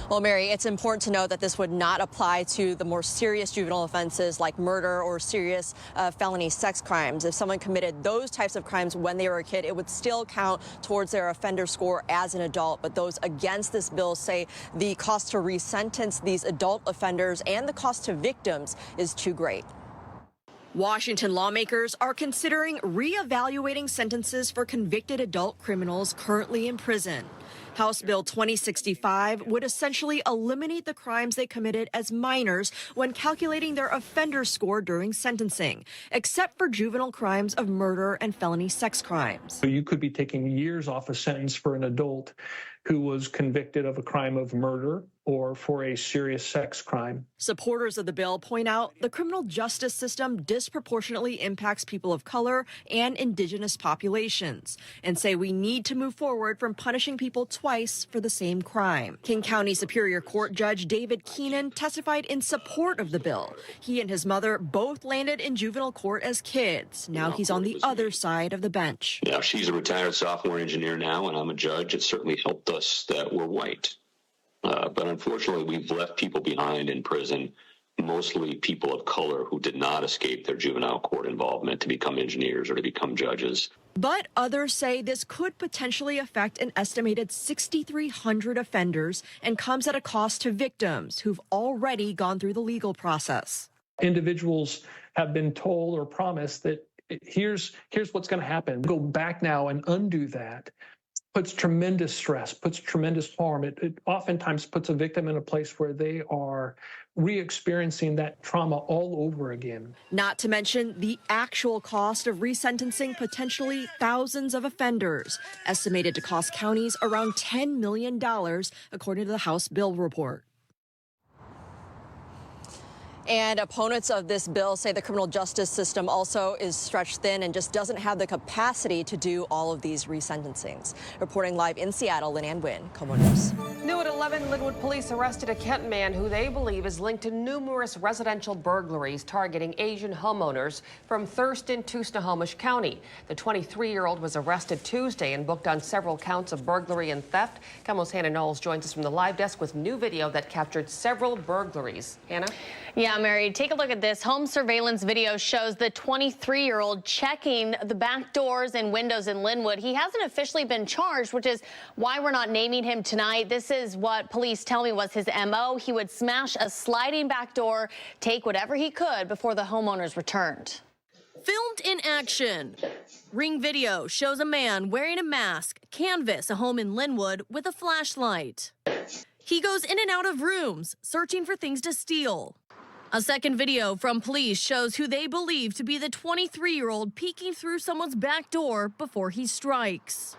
Well, Mary, it's important to note that this would not apply to the more serious juvenile offenses like murder or serious felony sex crimes. If someone committed those types of crimes when they were a kid, it would still count towards their offender score as an adult. But those against this bill say the cost to resentence these adult offenders and the cost to victims is too great. Washington lawmakers are considering reevaluating sentences for convicted adult criminals currently in prison. House Bill 2065 would essentially eliminate the crimes they committed as minors when calculating their offender score during sentencing, except for juvenile crimes of murder and felony sex crimes. So you could be taking years off a sentence for an adult who was convicted of a crime of murder or for a serious sex crime. Supporters of the bill point out the criminal justice system disproportionately impacts people of color and indigenous populations and say we need to move forward from punishing people twice for the same crime. King County Superior Court Judge David Keenan testified in support of the bill. He and his mother both landed in juvenile court as kids. Now he's on the other side of the bench. Yeah, she's a retired sophomore engineer now, and I'm a judge. It certainly helped us that we're white. But unfortunately, we've left people behind in prison, mostly people of color who did not escape their juvenile court involvement to become engineers or to become judges. But others say this could potentially affect an estimated 6,300 offenders and comes at a cost to victims who've already gone through the legal process. Individuals have been told or promised that here's what's going to happen. Go back now and undo that. Puts tremendous stress, puts tremendous harm. It oftentimes puts a victim in a place where they are re-experiencing that trauma all over again. Not to mention the actual cost of resentencing potentially thousands of offenders, estimated to cost counties around $10 million, according to the House bill report. And opponents of this bill say the criminal justice system also is stretched thin and just doesn't have the capacity to do all of these resentencings. Reporting live in Seattle, Lynnwood, KOMO News. New at 11, Lynnwood police arrested a Kent man who they believe is linked to numerous residential burglaries targeting Asian homeowners from Thurston to Snohomish County. The 23-year-old was arrested Tuesday and booked on several counts of burglary and theft. KOMO's Hannah Knowles joins us from the live desk with new video that captured several burglaries. Hannah? Yeah, Mary, take a look at this. Home surveillance video shows the 23-year-old checking the back doors and windows in Lynnwood. He hasn't officially been charged, which is why we're not naming him tonight. This is what police tell me was his MO. He would smash a sliding back door, take whatever he could before the homeowners returned. Filmed in action. Ring video shows a man wearing a mask canvass a home in Lynnwood with a flashlight. He goes in and out of rooms, searching for things to steal. A second video from police shows who they believe to be the 23-year-old peeking through someone's back door before he strikes.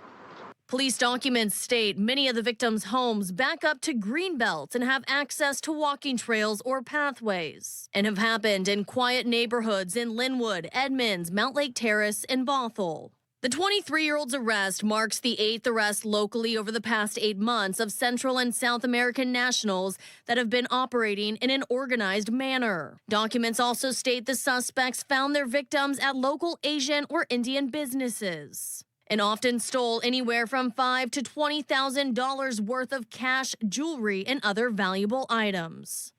Police documents state many of the victims' homes back up to green belts and have access to walking trails or pathways, and have happened in quiet neighborhoods in Lynnwood, Edmonds, Mount Lake Terrace, and Bothell. The 23-year-old's arrest marks the 8th arrest locally over the past 8 months of Central and South American nationals that have been operating in an organized manner. Documents also state the suspects found their victims at local Asian or Indian businesses and often stole anywhere from $5,000 to $20,000 worth of cash, jewelry, and other valuable items.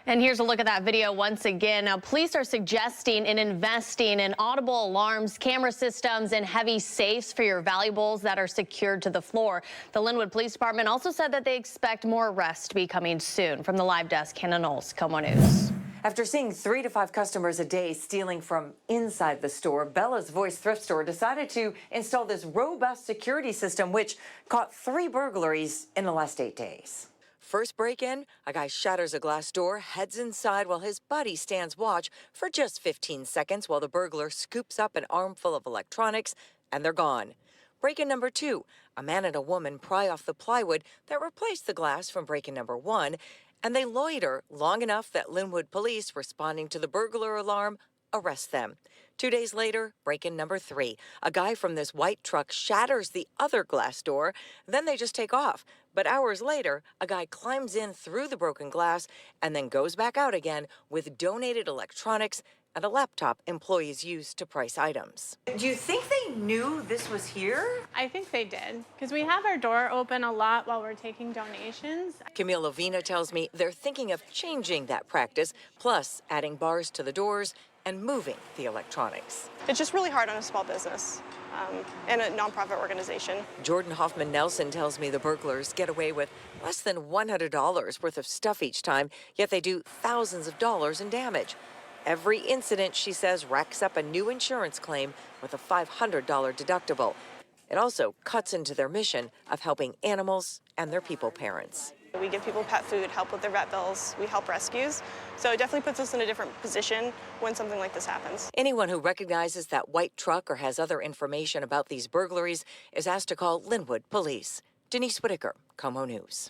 And here's a look at that video once again. Now, police are suggesting and investing in audible alarms, camera systems, and heavy safes for your valuables that are secured to the floor. The Lynnwood Police Department also said that they expect more arrests to be coming soon. From the live desk, Hannah Knowles, KOMO News. After seeing 3 to 5 customers a day stealing from inside the store, Bella's Voice thrift store decided to install this robust security system, which caught 3 burglaries in the last 8 days. First break-in, a guy shatters a glass door, heads inside while his buddy stands watch for just 15 seconds while the burglar scoops up an armful of electronics, and they're gone. Break-in number 2, a man and a woman pry off the plywood that replaced the glass from break-in number 1, and they loiter long enough that Lynnwood police, responding to the burglar alarm, arrest them. 2 days later, break-in number 3. A guy from this white truck shatters the other glass door, then they just take off. But hours later, a guy climbs in through the broken glass and then goes back out again with donated electronics and a laptop employees use to price items. Do you think they knew this was here? I think they did, because we have our door open a lot while we're taking donations. Camille Lovina tells me they're thinking of changing that practice, plus adding bars to the doors and moving the electronics. It's just really hard on a small business and a nonprofit organization. Jordan Hoffman Nelson tells me the burglars get away with less than $100 worth of stuff each time, yet they do thousands of dollars in damage. Every incident, she says, racks up a new insurance claim with a $500 deductible. It also cuts into their mission of helping animals and their people parents. We give people pet food, help with their vet bills, we help rescues. So it definitely puts us in a different position when something like this happens. Anyone who recognizes that white truck or has other information about these burglaries is asked to call Lynnwood Police. Denise Whitaker, KOMO News.